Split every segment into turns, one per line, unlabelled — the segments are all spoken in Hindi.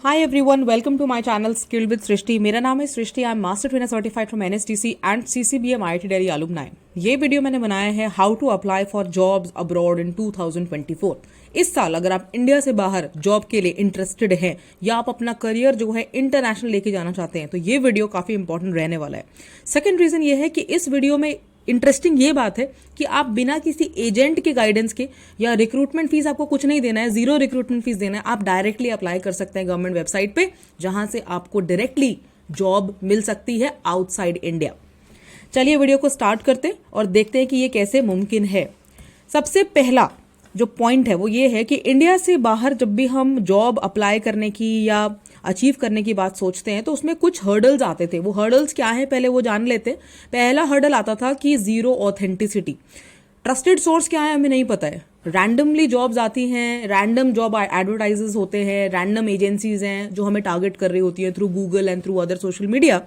Hi everyone, welcome to my channel Skilled with सृष्टि। मेरा नाम है Srishti. I am master trainer certified from NSDC and CCBM IIT Delhi alumni। ये वीडियो मैंने बनाया है how to apply for jobs abroad in 2024। इस साल अगर आप इंडिया से बाहर जॉब के लिए इंटरेस्टेड हैं या आप अपना करियर जो है इंटरनेशनल लेके जाना चाहते हैं तो ये वीडियो काफी इंपॉर्टेंट रहने वाला है। सेकेंड रीजन ये है कि इस वीडियो में इंटरेस्टिंग ये बात है कि आप बिना किसी एजेंट के गाइडेंस के या रिक्रूटमेंट फीस आपको कुछ नहीं देना है, जीरो रिक्रूटमेंट फीस देना है। आप डायरेक्टली अप्लाई कर सकते हैं गवर्नमेंट वेबसाइट पे, जहां से आपको डायरेक्टली जॉब मिल सकती है आउटसाइड इंडिया। चलिए वीडियो को स्टार्ट करते हैं और देखते हैं कि ये कैसे मुमकिन है। सबसे पहला जो पॉइंट है वो ये है कि इंडिया से बाहर जब भी हम जॉब अप्लाई करने की या अचीव करने की बात सोचते हैं तो उसमें कुछ हर्डल्स आते थे। वो हर्डल्स क्या है पहले वो जान लेते। पहला हर्डल आता था कि जीरो ऑथेंटिसिटी। ट्रस्टेड सोर्स क्या है हमें नहीं पता है। रैंडमली जॉब्स आती हैं, रैंडम जॉब एडवर्टाइजेस होते हैं, रैंडम एजेंसीज हैं जो हमें टारगेट कर रही होती है through Google and through other social media,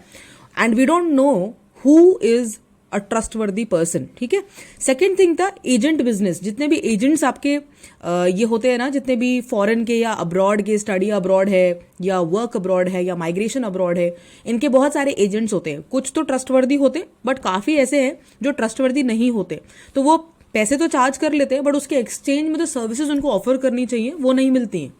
and we don't know who is a trustworthy person. ठीक है। सेकेंड थिंग था एजेंट बिजनेस। जितने भी एजेंट्स आपके ये होते हैं ना, जितने भी फॉरेन के या अब्रॉड के, स्टडी अब्रॉड है या वर्क अब्रॉड है या माइग्रेशन अब्रॉड है, इनके बहुत सारे एजेंट्स होते हैं। कुछ तो ट्रस्टवर्दी होते बट काफी ऐसे हैं जो ट्रस्टवर्दी नहीं होते। तो वो पैसे तो चार्ज कर लेते हैं बट उसके एक्सचेंज में जो सर्विसेज उनको ऑफर करनी चाहिए वो नहीं मिलती हैं।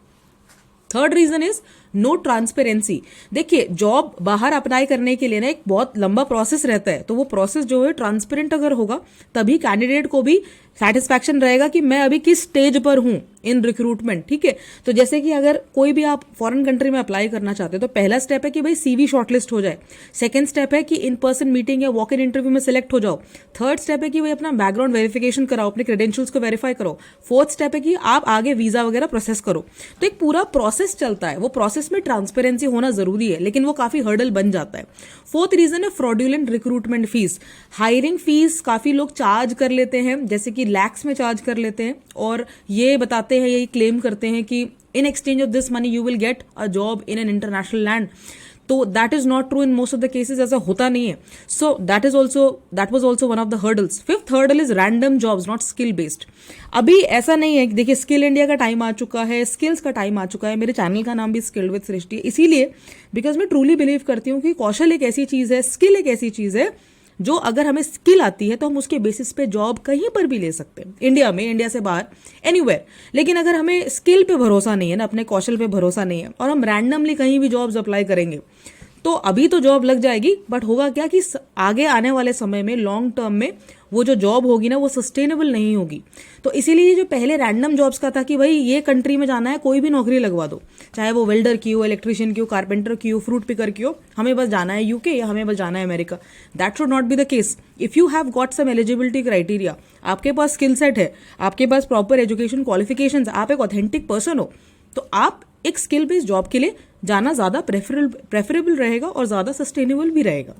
Third reason is no transparency. देखिए जॉब बाहर अप्लाई करने के लिए ना एक बहुत लंबा प्रोसेस रहता है, तो वो प्रोसेस जो है ट्रांसपेरेंट अगर होगा तभी कैंडिडेट को भी सेटिस्फैक्शन रहेगा कि मैं अभी किस स्टेज पर हूं इन रिक्रूटमेंट। ठीक है। तो जैसे कि अगर कोई भी आप फॉरेन कंट्री में अप्लाई करना चाहते हो तो पहला स्टेप है कि भाई सीवी शॉर्टलिस्ट हो जाए। सेकंड स्टेप है कि इन पर्सन मीटिंग या वॉक इन इंटरव्यू में सिलेक्ट हो जाओ। थर्ड स्टेप है कि भाई अपना बैकग्राउंड वेरिफिकेशन कराओ, अपने क्रेडेंशियल्स को वेरीफाई करो। फोर्थ स्टेप है कि आप आगे वीजा वगैरह प्रोसेस करो। तो एक पूरा प्रोसेस चलता है। वो प्रोसेस में ट्रांसपेरेंसी होना जरूरी है, लेकिन वो काफी हर्डल बन जाता है। फोर्थ रीजन है fraudulent recruitment fees. Hiring fees काफी लोग चार्ज कर लेते हैं, जैसे कि लैक्स में चार्ज कर लेते हैं और ये बताते हैं, यही क्लेम करते हैं कि in exchange of this money you will get a job in an international land. तो that is not true in most of the cases. ऐसा होता नहीं है। So that was also one of the hurdles. Fifth hurdle is random jobs not skill based. अभी ऐसा नहीं है कि देखिए स्किल इंडिया का टाइम आ चुका है, स्किल्स का टाइम आ चुका है। मेरे चैनल का नाम भी स्किल्ड विद सृष्टि, इसीलिए बिकॉज मैं ट्रूली बिलीव करती हूँ कि कौशल एक ऐसी चीज है, स्किल एक ऐसी चीज है जो अगर हमें स्किल आती है तो हम उसके बेसिस पे जॉब कहीं पर भी ले सकते हैं, इंडिया में, इंडिया से बाहर, एनीवेयर। लेकिन अगर हमें स्किल पे भरोसा नहीं है ना, अपने कौशल पे भरोसा नहीं है और हम रैंडमली कहीं भी जॉब्स अप्लाई करेंगे तो अभी तो जॉब लग जाएगी बट होगा क्या कि आगे आने वाले समय में लॉन्ग टर्म में वो जो जॉब होगी ना वो सस्टेनेबल नहीं होगी। तो इसीलिए जो पहले रैंडम जॉब्स का था कि भाई ये कंट्री में जाना है, कोई भी नौकरी लगवा दो, चाहे वो वेल्डर की हो, इलेक्ट्रिशियन की हो, कारपेंटर की हो, फ्रूट पिकर की हो, हमें बस जाना है यूके या हमें बस जाना है America. That should not be the case. If you have got some eligibility criteria, आपके पास स्किल सेट है, आपके पास प्रॉपर एजुकेशन क्वालिफिकेशन, आप एक ऑथेंटिक पर्सन हो, तो आप एक स्किल बेस्ड जॉब के लिए जाना ज्यादा प्रेफरेबल रहेगा और ज्यादा सस्टेनेबल भी रहेगा।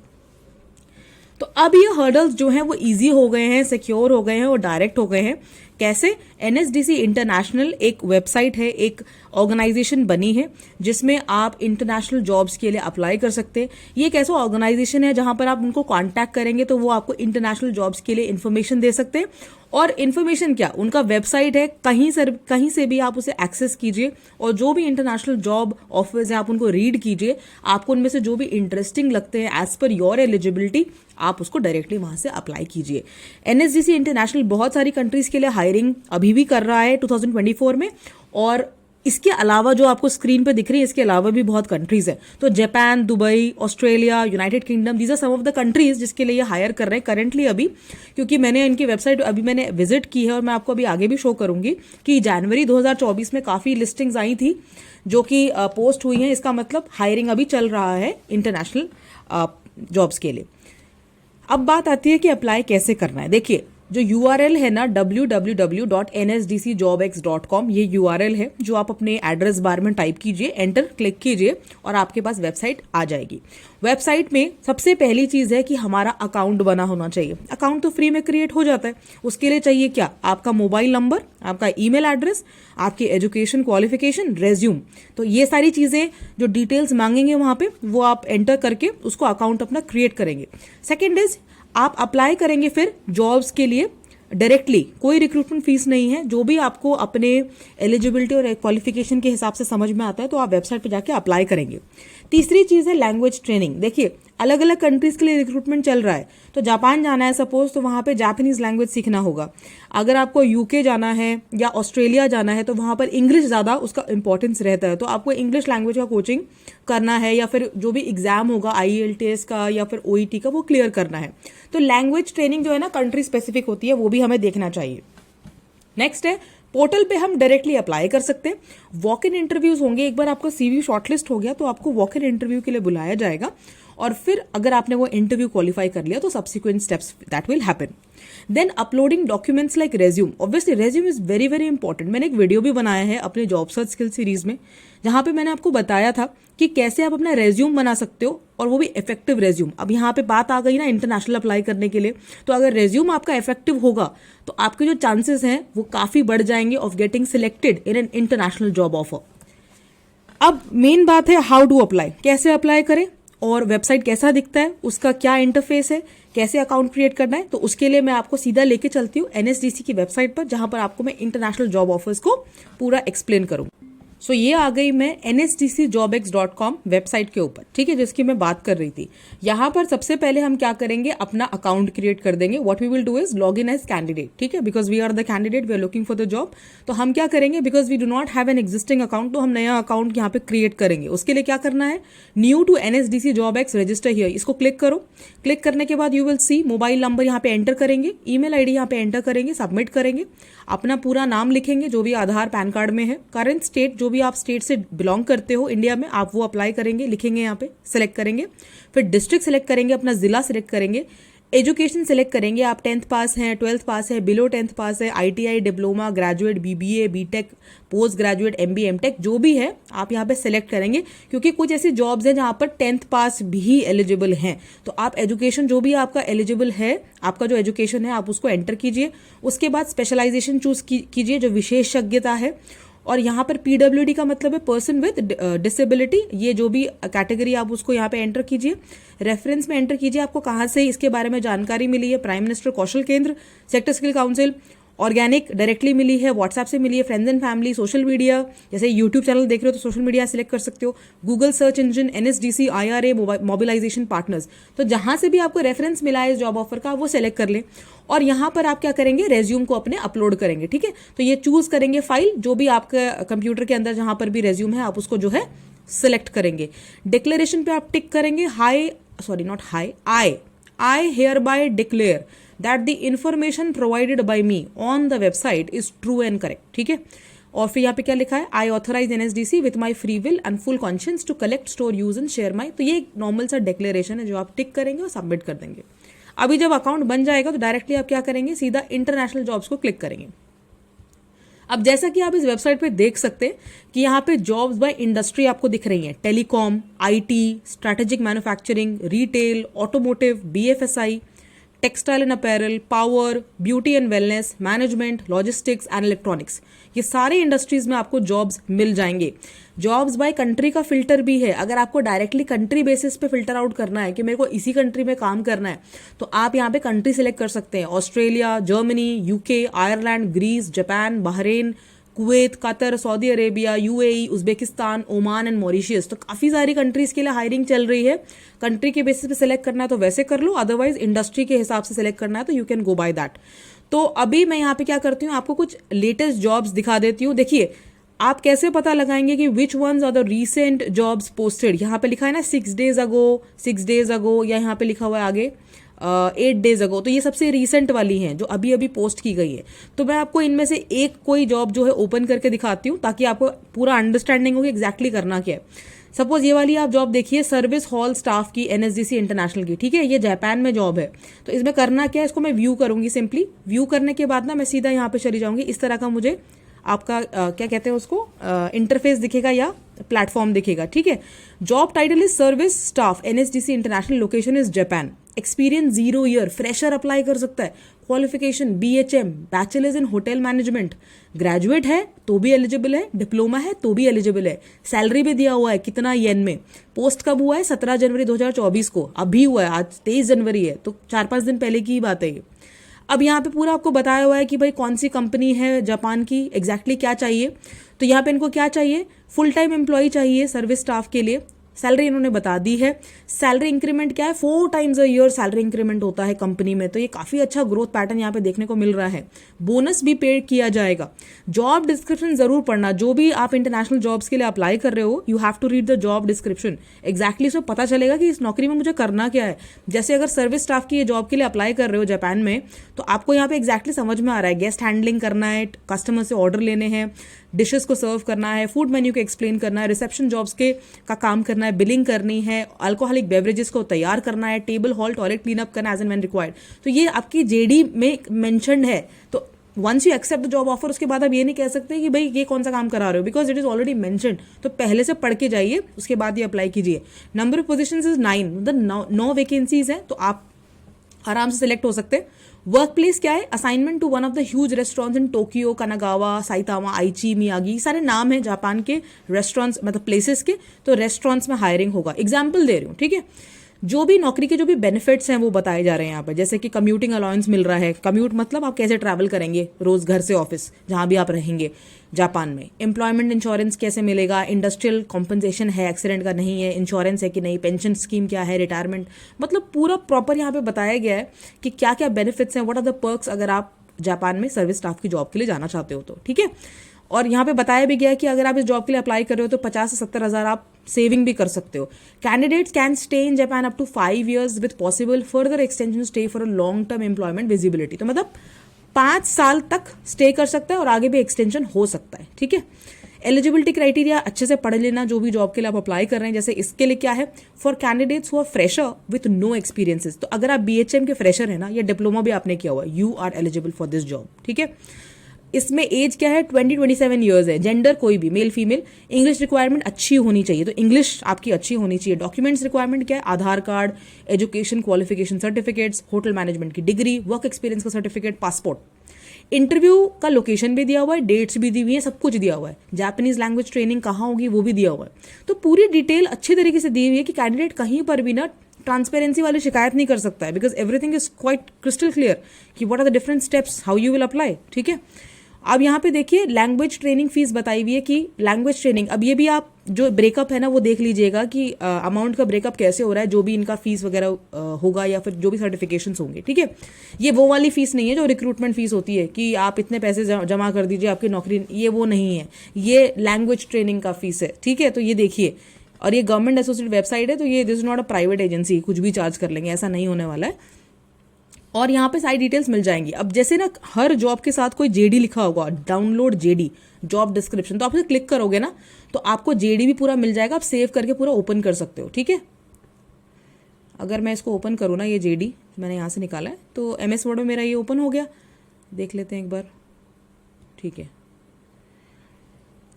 तो अब ये हर्डल्स जो हैं वो इजी हो गए हैं, सिक्योर हो गए हैं और डायरेक्ट हो गए हैं। कैसे? एनएसडीसी इंटरनेशनल एक वेबसाइट है, एक ऑर्गेनाइजेशन बनी है जिसमें आप इंटरनेशनल जॉब्स के लिए अप्लाई कर सकते हैं। ये एक ऐसा ऑर्गेनाइजेशन है जहां पर आप उनको कांटेक्ट करेंगे तो वो आपको इंटरनेशनल जॉब्स के लिए इन्फॉर्मेशन दे सकते हैं। और इन्फॉर्मेशन क्या, उनका वेबसाइट है, कहीं से भी आप उसे एक्सेस कीजिए और जो भी इंटरनेशनल जॉब ऑफर्स हैं आप उनको रीड कीजिए। आपको उनमें से जो भी इंटरेस्टिंग लगते हैं एज पर योर एलिजिबिलिटी, आप उसको डायरेक्टली वहां से अप्लाई कीजिए। एनएसडीसी इंटरनेशनल बहुत सारी कंट्रीज के लिए हायरिंग अभी भी कर रहा है 2024 में, और इसके अलावा जो आपको स्क्रीन पे दिख रही है इसके अलावा भी बहुत कंट्रीज है। तो Japan, Dubai, Australia, United Kingdom, these are some of the countries जिसके लिए ये हायर कर रहे हैं करेंटली अभी। क्योंकि मैंने इनकी वेबसाइट अभी मैंने विजिट की है और मैं आपको अभी आगे भी शो करूंगी कि जनवरी 2024 में काफी लिस्टिंग्स आई थी जो कि पोस्ट हुई हैं। इसका मतलब हायरिंग अभी चल रहा है इंटरनेशनल जॉब्स के लिए। अब बात आती है कि अप्लाई कैसे करना है। देखिए जो URL है ना www.nsdcjobx.com, ये URL है जो आप अपने एड्रेस बार में टाइप कीजिए, एंटर क्लिक कीजिए और आपके पास वेबसाइट आ जाएगी। वेबसाइट में सबसे पहली चीज है कि हमारा अकाउंट बना होना चाहिए। अकाउंट तो फ्री में क्रिएट हो जाता है। उसके लिए चाहिए क्या? आपका मोबाइल नंबर, आपका ईमेल एड्रेस, आपकी एजुकेशन क्वालिफिकेशन, रेज्यूम। तो ये सारी चीजें जो डिटेल्स मांगेंगे वहां पे वो आप एंटर करके उसको अकाउंट अपना क्रिएट करेंगे। सेकेंड इज आप अप्लाई करेंगे फिर जॉब्स के लिए डायरेक्टली, कोई रिक्रूटमेंट फीस नहीं है। जो भी आपको अपने एलिजिबिलिटी और क्वालिफिकेशन के हिसाब से समझ में आता है तो आप वेबसाइट पे जाके अप्लाई करेंगे। तीसरी चीज़ है लैंग्वेज ट्रेनिंग। देखिए, अलग अलग कंट्रीज के लिए रिक्रूटमेंट चल रहा है, तो जापान जाना है सपोज, तो वहाँ पे जापानीज लैंग्वेज सीखना होगा। अगर आपको यूके जाना है या ऑस्ट्रेलिया जाना है तो वहाँ पर इंग्लिश ज़्यादा उसका इंपॉर्टेंस रहता है, तो आपको इंग्लिश लैंग्वेज का कोचिंग करना है, या फिर जो भी एग्जाम होगा IELTS का या फिर OET का वो क्लियर करना है। तो लैंग्वेज ट्रेनिंग जो है ना कंट्री स्पेसिफिक होती है, वो भी हमें देखना चाहिए। नेक्स्ट है पोर्टल पे हम डायरेक्टली अप्लाई कर सकते हैं। वॉक इन इंटरव्यूज होंगे। एक बार आपका CV शॉर्टलिस्ट हो गया तो आपको वॉक इन इंटरव्यू के लिए बुलाया जाएगा, और फिर अगर आपने वो इंटरव्यू क्वालिफाई कर लिया तो subsequent steps that will happen. Then uploading documents like resume. Obviously resume is very very important. मैंने एक वीडियो भी बनाया है अपने जॉब सर्च स्किल सीरीज में, जहां पे मैंने आपको बताया था कि कैसे आप अपना रेज्यूम बना सकते हो, और वो भी इफेक्टिव रेज्यूम। अब यहाँ पे बात आ गई ना इंटरनेशनल अप्लाई करने के लिए, तो अगर रेज्यूम आपका इफेक्टिव होगा तो आपके जो चांसेस हैं वो काफी बढ़ जाएंगे of getting selected in an international job offer. अब मेन बात है हाउ टू अप्लाई, कैसे अप्लाई करें, और वेबसाइट कैसा दिखता है, उसका क्या इंटरफेस है, कैसे अकाउंट क्रिएट करना है। तो उसके लिए मैं आपको सीधा लेके चलती हूँ NSDC की वेबसाइट पर, जहां पर आपको मैं इंटरनेशनल जॉब ऑफर्स को पूरा एक्सप्लेन करूँ। सो ये आ गई मैं nsdcjobx.com वेबसाइट के ऊपर, ठीक है, जिसकी मैं बात कर रही थी। यहाँ पर सबसे पहले हम क्या करेंगे, अपना अकाउंट क्रिएट कर देंगे। What we will do is log in as candidate, ठीक है, because we are the candidate, we are looking for the job. तो हम क्या करेंगे, because we do not have an existing account, तो हम नया अकाउंट यहाँ पे क्रिएट करेंगे। उसके लिए क्या करना है, new to NSDCjobx register here, इसको क्लिक करो। क्लिक करने के बाद you will see mobile number यहाँ पे एंटर करेंगे, ईमेल ID यहाँ पे एंटर करेंगे, सबमिट करेंगे, अपना पूरा नाम लिखेंगे जो भी आधार पैन कार्ड में है, करंट स्टेट जो भी आप स्टेट से बिलोंग करते हो इंडिया में, आप वो अप्लाई करेंगे, लिखेंगे यहाँ पे, सिलेक्ट करेंगे। फिर डिस्ट्रिक्ट सिलेक्ट करेंगे, अपना जिला सिलेक्ट करेंगे, एजुकेशन सिलेक्ट करेंगे, आप 10th पास हैं, 12th पास है, बिलो 10th पास है, ITI, diploma, graduate, BBA, BTech, post graduate, MBA, MTech जो भी है आप यहाँ पे सिलेक्ट करेंगे, क्योंकि कुछ ऐसी जॉब्स हैं जहाँ पर 10th पास भी एलिजिबल हैं। तो आप एजुकेशन जो भी आपका एलिजिबल है, आपका जो एजुकेशन है आप उसको एंटर कीजिए। उसके बाद स्पेशलाइजेशन चूज कीजिए, जो विशेषज्ञता है, और यहाँ पर PWD का मतलब है पर्सन विद डिसेबिलिटी, ये जो भी कैटेगरी आप उसको यहाँ पे एंटर कीजिए। रेफरेंस में एंटर कीजिए आपको कहाँ से इसके बारे में जानकारी मिली है, prime minister Kaushal Kendra, sector skill council, organic directly मिली है, व्हाट्सएप से मिली है, friends and family, social media, जैसे यूट्यूब चैनल देख रहे हो तो सोशल मीडिया सिलेक्ट कर सकते हो, Google search engine, NSDC, IRA, mobilisation partners. तो जहां से भी आपको रेफरेंस मिला है इस जॉब ऑफर का वो सिलेक्ट कर लें, और यहाँ पर आप क्या करेंगे, रेज्यूम को अपने अपलोड करेंगे, ठीक है। तो ये चूज करेंगे फाइल, जो भी आपके कंप्यूटर के अंदर जहां पर भी रेज्यूम है आप उसको जो है सिलेक्ट करेंगे। डिक्लेरेशन पे आप टिक करेंगे, I hereby declare that the information provided by me on the website is true and correct, ठीक है। और फिर यहाँ पे क्या लिखा है, I authorize NSDC with my free will and full conscience to collect, store, use and share my। तो ये एक नॉर्मल सा डिक्लेरेशन है जो आप टिक करेंगे और सबमिट कर देंगे। अभी जब अकाउंट बन जाएगा तो डायरेक्टली आप क्या करेंगे, सीधा इंटरनेशनल जॉब्स को क्लिक करेंगे। अब जैसा कि आप इस वेबसाइट पे देख सकते हैं कि यहाँ पे जॉब्स बाय इंडस्ट्री आपको दिख रही हैं, telecom, IT, strategic manufacturing, retail, automotive, BFSI, textile and apparel, power, beauty and wellness, management, logistics and electronics, ये सारे इंडस्ट्रीज में आपको जॉब्स मिल जाएंगे। जॉब्स बाय कंट्री का फिल्टर भी है, अगर आपको डायरेक्टली कंट्री बेसिस पे फिल्टर आउट करना है कि मेरे को इसी कंट्री में काम करना है, तो आप यहाँ पे कंट्री सिलेक्ट कर सकते हैं, Australia, Germany, UK, Ireland, Greece, Japan, Bahrain, Kuwait, Qatar, Saudi Arabia, UAE, Uzbekistan, Oman and Mauritius. तो काफ़ी सारी कंट्रीज के लिए हायरिंग चल रही है। कंट्री के बेसिस पे सिलेक्ट करना है तो वैसे कर लो, अदरवाइज इंडस्ट्री के हिसाब से सिलेक्ट करना है तो you can go by that. तो अभी मैं यहाँ पे क्या करती हूँ, आपको कुछ लेटेस्ट जॉब्स दिखा देती हूँ। देखिए आप कैसे पता लगाएंगे कि which ones are the recent jobs posted. यहाँ पे लिखा है ना 6 days अगो, या यहाँ पे लिखा हुआ है आगे 8 days अगो, तो ये सबसे रिसेंट वाली हैं जो अभी अभी पोस्ट की गई है। तो मैं आपको इनमें से एक कोई जॉब जो है ओपन करके दिखाती हूँ ताकि आपको पूरा अंडरस्टैंडिंग हो कि एग्जैक्टली करना क्या है। सपोज ये वाली आप जॉब देखिए, सर्विस हॉल स्टाफ की, NSDC इंटरनेशनल की, ठीक है, ये जापान में जॉब है। तो इसमें करना क्या है, इसको मैं व्यू करूंगी। सिंपली व्यू करने के बाद ना मैं सीधा यहाँ पे चली जाऊंगी। इस तरह का मुझे आपका क्या कहते हैं उसको, इंटरफेस दिखेगा या प्लेटफॉर्म दिखेगा, ठीक है। Job title is service staff, NSDC international, location is Japan, experience 0 year, fresher apply कर सकता है, qualification BHM, bachelors in hotel management, graduate है तो भी एलिजिबल है, डिप्लोमा है तो भी एलिजिबल है। सैलरी भी दिया हुआ है कितना येन में। पोस्ट कब हुआ है, 17 जनवरी 2024 को, अभी हुआ है, आज 23 जनवरी है, तो 4-5 दिन पहले की ही बात है ये। अब यहाँ पे पूरा आपको बताया हुआ है कि भाई कौन सी कंपनी है जापान की, एग्जैक्टली क्या चाहिए। तो यहाँ पे इनको क्या चाहिए, फुल टाइम एम्प्लॉय चाहिए सर्विस स्टाफ के लिए। सैलरी इन्होंने बता दी है। सैलरी इंक्रीमेंट क्या है, 4 times a year salary increment होता है कंपनी में, तो ये काफ़ी अच्छा ग्रोथ पैटर्न यहाँ पे देखने को मिल रहा है। बोनस भी पे किया जाएगा। जॉब डिस्क्रिप्शन जरूर पढ़ना, जो भी आप इंटरनेशनल जॉब्स के लिए अप्लाई कर रहे हो, you have to read the job description exactly, so पता चलेगा कि इस नौकरी में मुझे करना क्या है। जैसे अगर सर्विस स्टाफ की ये जॉब के लिए अप्लाई कर रहे हो जापान में, तो आपको यहाँ पे एग्जैक्टली समझ में आ रहा है, गेस्ट हैंडलिंग करना है, कस्टमर से ऑर्डर लेने हैं, डिशेस को सर्व करना है, फूड मेन्यू को एक्सप्लेन करना है, रिसेप्शन जॉब्स के का काम करना है, बिलिंग करनी है, अल्कोहलिक बेवरेजेस को तैयार करना है, table hall toilet clean up करना एज एंड व्हेन रिक्वायर्ड। तो ये आपकी जेडी में मेंशन्ड है। तो once you accept the job offer, उसके बाद आप ये नहीं कह सकते कि भाई ये कौन सा काम करा रहे हो, because it is already mentioned. तो पहले से पढ़ के जाइए, उसके बाद ये अप्लाई कीजिए। नंबर ऑफ पोजीशंस इज 9, मतलब 9 वैकेंसीज हैं, तो आप आराम से सिलेक्ट हो सकते हैं। वर्क प्लेस क्या है, assignment to one of the huge restaurants in Tokyo, Kanagawa, Saitama, Aichi, Miyagi, सारे नाम है जापान के रेस्टोरेंट्स, मतलब प्लेसेस के। तो रेस्टोरेंट्स में हायरिंग होगा, एग्जाम्पल दे रही हूँ, ठीक है। जो भी नौकरी के जो भी बेनिफिट्स हैं वो बताए जा रहे हैं यहाँ पे, जैसे कि कम्यूटिंग अलाउंस मिल रहा है। कम्यूट मतलब आप कैसे ट्रैवल करेंगे रोज घर से ऑफिस, जहां भी आप रहेंगे जापान में। एम्प्लॉयमेंट इंश्योरेंस कैसे मिलेगा, इंडस्ट्रियल कॉम्पनसेशन है, एक्सीडेंट का नहीं है, इंश्योरेंस है कि नहीं, पेंशन स्कीम क्या है, रिटायरमेंट, मतलब पूरा प्रॉपर यहाँ पे बताया गया है कि क्या क्या बेनिफिट्स हैं, व्हाट आर द पर्क्स अगर आप जापान में सर्विस स्टाफ की जॉब के लिए जाना चाहते हो तो, ठीक है। और यहाँ पे बताया भी गया है कि अगर आप इस जॉब के लिए अप्लाई कर रहे हो तो 50 से 70 हज़ार आप सेविंग भी कर सकते हो। Candidates can stay in Japan up to 5 years with possible further extension stay for a long term employment visibility. तो मतलब 5 साल तक स्टे कर सकता है और आगे भी एक्सटेंशन हो सकता है, ठीक है। एलिजिबिलिटी क्राइटेरिया अच्छे से पढ़ लेना, जो भी जॉब के लिए आप अप्लाई कर रहे हैं। जैसे इसके लिए क्या है, for candidates who are fresher with no experiences. तो अगर आप बीएचएम के फ्रेशर है ना, या डिप्लोमा भी आपने किया हुआ, you are eligible for this job, ठीक है। इसमें एज क्या है, 20-27 ईयर्स है। जेंडर कोई भी, मेल फीमेल। इंग्लिश रिक्वायरमेंट अच्छी होनी चाहिए, तो इंग्लिश आपकी अच्छी होनी चाहिए। डॉक्यूमेंट्स रिक्वायरमेंट क्या है, Aadhaar card, education qualification certificates, hotel management की डिग्री, वर्क एक्सपीरियंस का सर्टिफिकेट, पासपोर्ट। इंटरव्यू का लोकेशन भी दिया हुआ है, डेट्स भी दी हुई है, सब कुछ दिया हुआ है। जापानीज लैंग्वेज ट्रेनिंग कहाँ होगी वो भी दिया हुआ है। तो पूरी डिटेल अच्छी तरीके से दी हुई है कि कैंडिडेट कहीं पर भी ना ट्रांसपेरेंसी वाली शिकायत नहीं कर सकता है, because everything is quite crystal clear कि what are the different steps, how you will apply, ठीक है। अब यहाँ पे देखिए लैंग्वेज ट्रेनिंग फीस बताई हुई है कि लैंग्वेज ट्रेनिंग, अब ये भी आप जो ब्रेकअप है ना वो देख लीजिएगा कि अमाउंट का ब्रेकअप कैसे हो रहा है, जो भी इनका फीस वगैरह होगा या फिर जो भी सर्टिफिकेशंस होंगे, ठीक है। ये वो वाली फीस नहीं है जो रिक्रूटमेंट फीस होती है कि आप इतने पैसे जमा कर दीजिए आपकी नौकरी, ये वो नहीं है। ये लैंग्वेज ट्रेनिंग का फीस है, ठीक है। तो ये देखिए, और ये गवर्नमेंट एसोसिएटेड वेबसाइट है, तो ये this is not a private agency, कुछ भी चार्ज कर लेंगे, ऐसा नहीं होने वाला है। और यहाँ पे सारी डिटेल्स मिल जाएंगी। अब जैसे ना हर जॉब के साथ कोई जेडी लिखा होगा, डाउनलोड जेडी, जॉब डिस्क्रिप्शन, तो आप इसे क्लिक करोगे ना तो आपको जेडी भी पूरा मिल जाएगा, आप सेव करके पूरा ओपन कर सकते हो, ठीक है। अगर मैं इसको ओपन करूँ ना, ये जेडी मैंने यहाँ से निकाला है, तो MS वर्ड में मेरा ये ओपन हो गया, देख लेते हैं एक बार, ठीक है।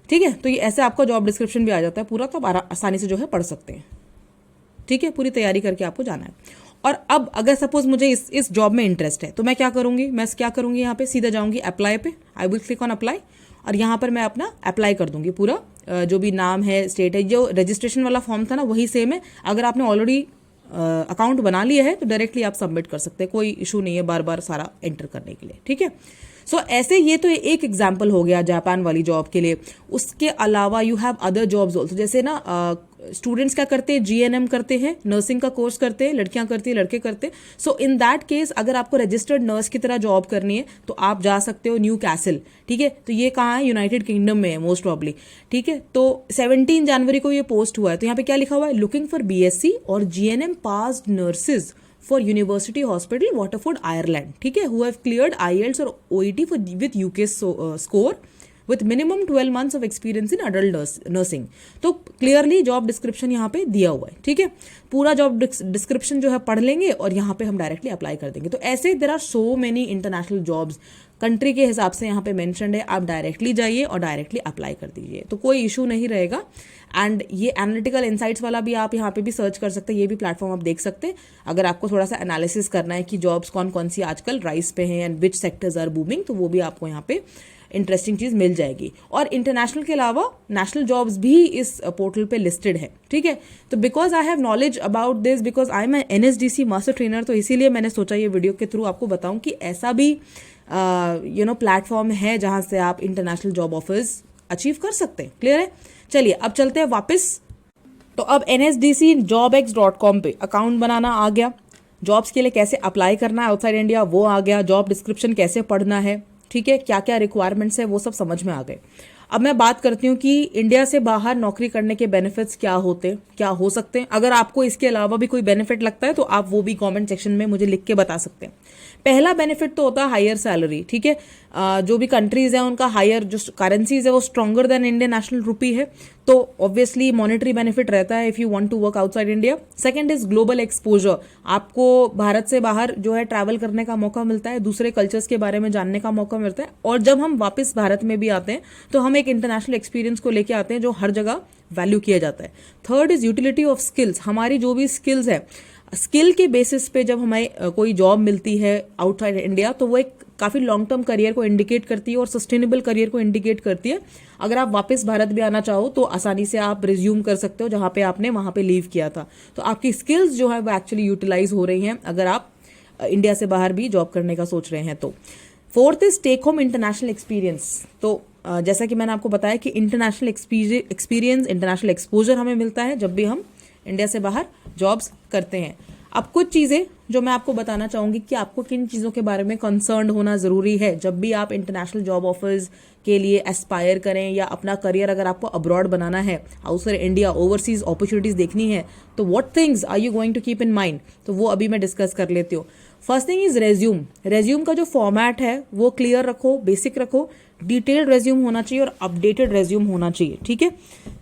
ठीक है, तो ये ऐसे आपका जॉब डिस्क्रिप्शन भी आ जाता है पूरा, तो आप आसानी से जो है पढ़ सकते हैं, ठीक है। पूरी तैयारी करके आपको जाना है। और अब अगर सपोज मुझे इस जॉब में इंटरेस्ट है तो मैं क्या करूंगी, यहाँ पे सीधा जाऊंगी अप्लाई पे, I will click on apply, और यहाँ पर मैं अपना अप्लाई कर दूंगी पूरा, जो भी नाम है, स्टेट है, जो रजिस्ट्रेशन वाला फॉर्म था ना वही सेम है। अगर आपने ऑलरेडी अकाउंट बना लिया है तो डायरेक्टली आप सबमिट कर सकते हैं, कोई इशू नहीं है बार बार सारा एंटर करने के लिए, ठीक है। सो ऐसे ये तो एक एग्जाम्पल हो गया जापान वाली जॉब के लिए। उसके अलावा you have other jobs also, जैसे ना स्टूडेंट्स क्या करते हैं, GNM करते हैं, नर्सिंग का कोर्स करते हैं, लड़कियां करती हैं, लड़के करते हैं। सो इन दैट केस अगर आपको रजिस्टर्ड नर्स की तरह जॉब करनी है तो आप जा सकते हो न्यू कैसल, ठीक है। तो ये कहाँ है, यूनाइटेड किंगडम में है मोस्ट प्रॉब्ली, ठीक है। तो 17 जनवरी को ये पोस्ट हुआ है। तो यहाँ पे क्या लिखा हुआ है, लुकिंग फॉर BSc और GNM passed nurses for university hospital Waterford Ireland, ठीक है, हु हैव क्लियर्ड IELTS और OET for with UK score with minimum 12 months of experience in adult nursing. तो क्लियरली जॉब डिस्क्रिप्शन यहाँ पे दिया हुआ है, ठीक है। पूरा जॉब डिस्क्रिप्शन जो है पढ़ लेंगे और यहाँ पे हम डायरेक्टली अप्लाई कर देंगे। तो ऐसे there are so many international jobs, country के हिसाब से यहाँ पे मेंशन्ड है, आप डायरेक्टली जाइए और डायरेक्टली अप्लाई कर दीजिए, तो कोई इशू नहीं रहेगा। एंड ये एनालिटिकल इनसाइट्स वाला भी आप यहाँ पे भी सर्च कर सकते हैं, ये भी प्लेटफॉर्म आप देख सकते हैं अगर आपको थोड़ा सा एनालिसिस करना है कि जॉब्स कौन कौन सी आजकल राइज पे हैं and which sectors are booming, तो वो भी आपको यहाँ पे इंटरेस्टिंग चीज मिल जाएगी। और इंटरनेशनल के अलावा नेशनल जॉब्स भी इस पोर्टल पे लिस्टेड है, ठीक है। तो because I have knowledge about this, because I am NSDC master trainer, तो इसीलिए मैंने सोचा ये वीडियो के थ्रू आपको बताऊं कि ऐसा भी प्लेटफॉर्म है जहां से आप इंटरनेशनल जॉब ऑफर्स अचीव कर सकते हैं। क्लियर है? चलिए अब चलते हैं वापस। तो अब NSDCjobx.com पे अकाउंट बनाना आ गया, जॉब्स के लिए कैसे अप्लाई करना है आउटसाइड इंडिया वो आ गया, जॉब डिस्क्रिप्शन कैसे पढ़ना है, ठीक है, क्या क्या रिक्वायरमेंट्स है वो सब समझ में आ गए। अब मैं बात करती हूँ कि इंडिया से बाहर नौकरी करने के बेनिफिट्स क्या हो सकते हैं। अगर आपको इसके अलावा भी कोई बेनिफिट लगता है तो आप वो भी कमेंट सेक्शन में मुझे लिख के बता सकते हैं। पहला बेनिफिट तो होता है हायर सैलरी, ठीक है। जो भी कंट्रीज है उनका हायर जो करेंसीज है वो stronger than Indian national rupee है, तो ऑब्वियसली मॉनेटरी बेनिफिट रहता है if you want to work outside India. Second is global exposure, आपको भारत से बाहर जो है ट्रैवल करने का मौका मिलता है, दूसरे कल्चर्स के बारे में जानने का मौका मिलता है, और जब हम वापस भारत में भी आते हैं तो हम एक इंटरनेशनल एक्सपीरियंस को लेके आते हैं जो हर जगह वैल्यू किया जाता है। Third is utility of skills, हमारी जो भी स्किल्स है स्किल के बेसिस पे जब हमें कोई जॉब मिलती है आउटसाइड इंडिया तो वो एक काफी लॉन्ग टर्म करियर को इंडिकेट करती है और सस्टेनेबल करियर को इंडिकेट करती है। अगर आप वापस भारत भी आना चाहो तो आसानी से आप रिज्यूम कर सकते हो जहां पे आपने वहां पे लीव किया था, तो आपकी स्किल्स जो है वो एक्चुअली यूटिलाइज हो रही हैं अगर आप इंडिया से बाहर भी जॉब करने का सोच रहे हैं तो। Fourth is take home international experience, तो जैसा कि मैंने आपको बताया कि इंटरनेशनल एक्सपीरियंस, इंटरनेशनल एक्सपोजर हमें मिलता है जब भी हम इंडिया से बाहर जॉब्स करते हैं। अब कुछ चीजें जो मैं आपको बताना चाहूंगी कि आपको किन चीजों के बारे में कंसर्न होना जरूरी है जब भी आप इंटरनेशनल जॉब ऑफर्स के लिए एस्पायर करें या अपना करियर अगर आपको अब्रॉड बनाना है, आउटसाइड इंडिया ओवरसीज अपॉर्चुनिटीज देखनी है, तो what things are you going to keep in mind, तो वो अभी मैं डिस्कस कर लेती हूँ। First thing is resume. Resume का जो फॉर्मेट है वो क्लियर रखो, बेसिक रखो, डिटेल्ड रेज्यूम होना चाहिए और अपडेटेड रेज्यूम होना चाहिए, ठीक है।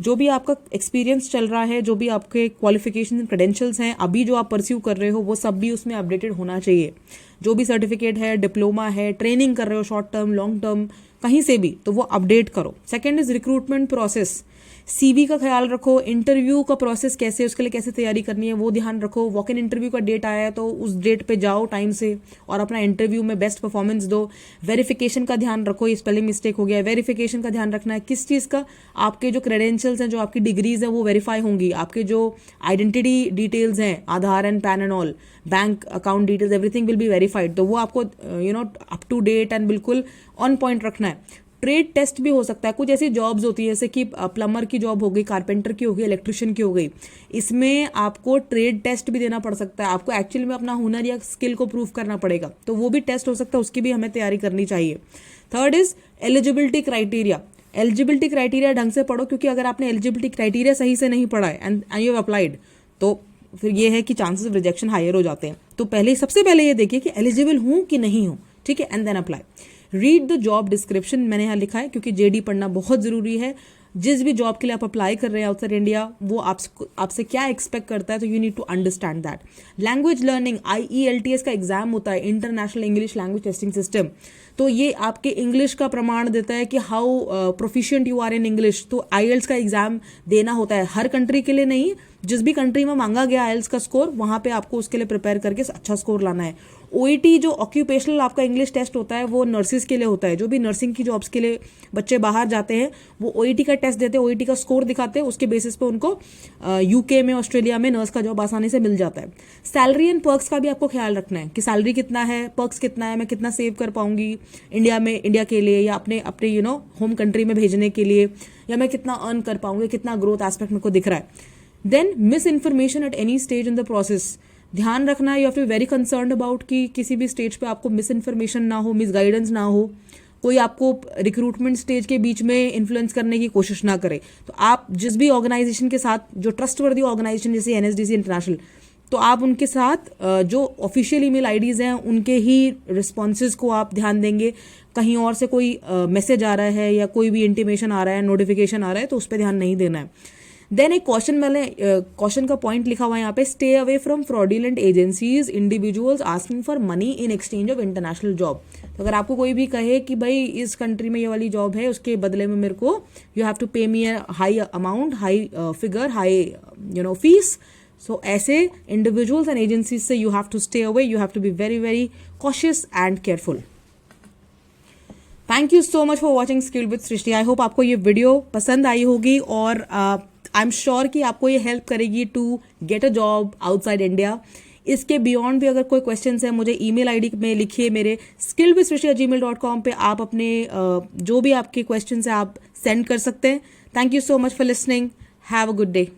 जो भी आपका एक्सपीरियंस चल रहा है, जो भी आपके क्वालिफिकेशन क्रेडेंशियल्स हैं अभी जो आप परस्यू कर रहे हो वो सब भी उसमें अपडेटेड होना चाहिए। जो भी सर्टिफिकेट है, डिप्लोमा है, ट्रेनिंग कर रहे हो शॉर्ट टर्म लॉन्ग टर्म कहीं से भी, तो वो अपडेट करो। Second is recruitment process, CV का ख्याल रखो, इंटरव्यू का प्रोसेस कैसे, उसके लिए कैसे तैयारी करनी है वो ध्यान रखो। वॉक इन इंटरव्यू का डेट आया है तो उस डेट पे जाओ टाइम से और अपना इंटरव्यू में बेस्ट परफॉर्मेंस दो। वेरिफिकेशन का ध्यान रखो, ये स्पेलिंग मिस्टेक हो गया है, वेरिफिकेशन का ध्यान रखना है। किस चीज़ का? आपके जो क्रेडेंशियल्स हैं, जो आपकी डिग्रीज हैं वो वेरीफाई होंगी, आपके जो आइडेंटिटी डिटेल्स हैं, Aadhaar and PAN and all, bank account details, everything will be verified, तो वो आपको अप टू डेट एंड बिल्कुल ऑन पॉइंट रखना है। ट्रेड टेस्ट भी हो सकता है, कुछ ऐसी जॉब्स होती है जैसे कि प्लम्बर की जॉब हो गई, कारपेंटर की हो गई, इलेक्ट्रिशियन की हो गई, इसमें आपको ट्रेड टेस्ट भी देना पड़ सकता है। आपको एक्चुअली में अपना हुनर या स्किल को प्रूव करना पड़ेगा, तो वो भी टेस्ट हो सकता है, उसकी भी हमें तैयारी करनी चाहिए। Third is eligibility criteria. Eligibility criteria ढंग से पढ़ो, क्योंकि अगर आपने एलिजिबिलिटी क्राइटेरिया सही से नहीं पढ़ा है एंड यू हैव अप्लाइड तो फिर ये है कि चांसेस ऑफ रिजेक्शन हायर हो जाते हैं। तो सबसे पहले ये देखिए कि एलिजिबल हूं कि नहीं हूं, ठीक है, and then apply. Read the job description, मैंने यहाँ लिखा है क्योंकि जेडी पढ़ना बहुत जरूरी है। जिस भी जॉब के लिए आप अप्लाई कर रहे हैं आउटसाइड इंडिया वो आपसे क्या एक्सपेक्ट करता है, तो you need to understand that. Language learning, IELTS का एग्जाम होता है, International English Language Testing System, तो ये आपके इंग्लिश का प्रमाण देता है कि how proficient you are in English. तो IELTS का एग्जाम देना होता है, हर कंट्री के लिए नहीं, जिस भी कंट्री में मांगा गया IELTS का स्कोर वहां पे आपको उसके लिए प्रिपेयर करके अच्छा स्कोर लाना है। OET जो ऑक्यूपेशनल आपका इंग्लिश टेस्ट होता है वो नर्सिस के लिए होता है, जो भी नर्सिंग की जॉब्स के लिए बच्चे बाहर जाते हैं वो OET का टेस्ट देते हैं, OET का स्कोर दिखाते हैं, उसके बेसिस पे उनको UK में, ऑस्ट्रेलिया में नर्स का जॉब आसानी से मिल जाता है। सैलरी एंड पर्क्स का भी आपको ख्याल रखना है कि सैलरी कितना है, पर्क्स कितना है, मैं कितना सेव कर पाऊंगी इंडिया के लिए या अपने होम कंट्री में भेजने के लिए, या मैं कितना अर्न कर पाऊंगी, कितना ग्रोथ एस्पेक्ट मेरे को दिख रहा है। Then miss information at any stage in the process, ध्यान रखना है, you have to be very concerned about कि किसी भी स्टेज पे आपको मिस इन्फॉर्मेशन ना हो, मिस गाइडेंस ना हो, कोई आपको रिक्रूटमेंट स्टेज के बीच में इन्फ्लुएंस करने की कोशिश ना करे। तो आप जिस भी ऑर्गेनाइजेशन के साथ, जो ट्रस्टवर्दी ऑर्गेनाइजेशन जैसे NSDC इंटरनेशनल, तो आप उनके साथ जो ऑफिशियल ईमेल आईडीज हैं उनके ही रिस्पॉन्सेज को आप ध्यान देंगे। कहीं और से कोई मैसेज आ रहा है या कोई भी इंटीमेशन आ रहा है, नोटिफिकेशन आ रहा है, तो उस पर ध्यान नहीं देना है। देन एक क्वेश्चन का पॉइंट लिखा हुआ है यहाँ पे, stay away from fraudulent agencies individuals asking for money in exchange of international job. तो अगर आपको कोई भी कहे कि भाई इस कंट्री में ये वाली जॉब है, उसके बदले में मेरे को you have to pay me a high amount, high figure, high fees, so ऐसे इंडिविजुअल्स एंड एजेंसीज से you have to stay away, you have to be very very cautious and careful. Thank you so much for watching skill with Srishti. I hope आपको ये वीडियो पसंद आई होगी और आई एम श्योर कि आपको ये हेल्प करेगी to get a job outside India. इसके बियॉन्ड भी अगर कोई क्वेश्चंस है मुझे ईमेल आईडी में लिखिए, मेरे skillwithsrishti@gmail.com पे आप अपने जो भी आपके क्वेश्चंस है आप सेंड कर सकते हैं। Thank you so much for listening. Have a good day.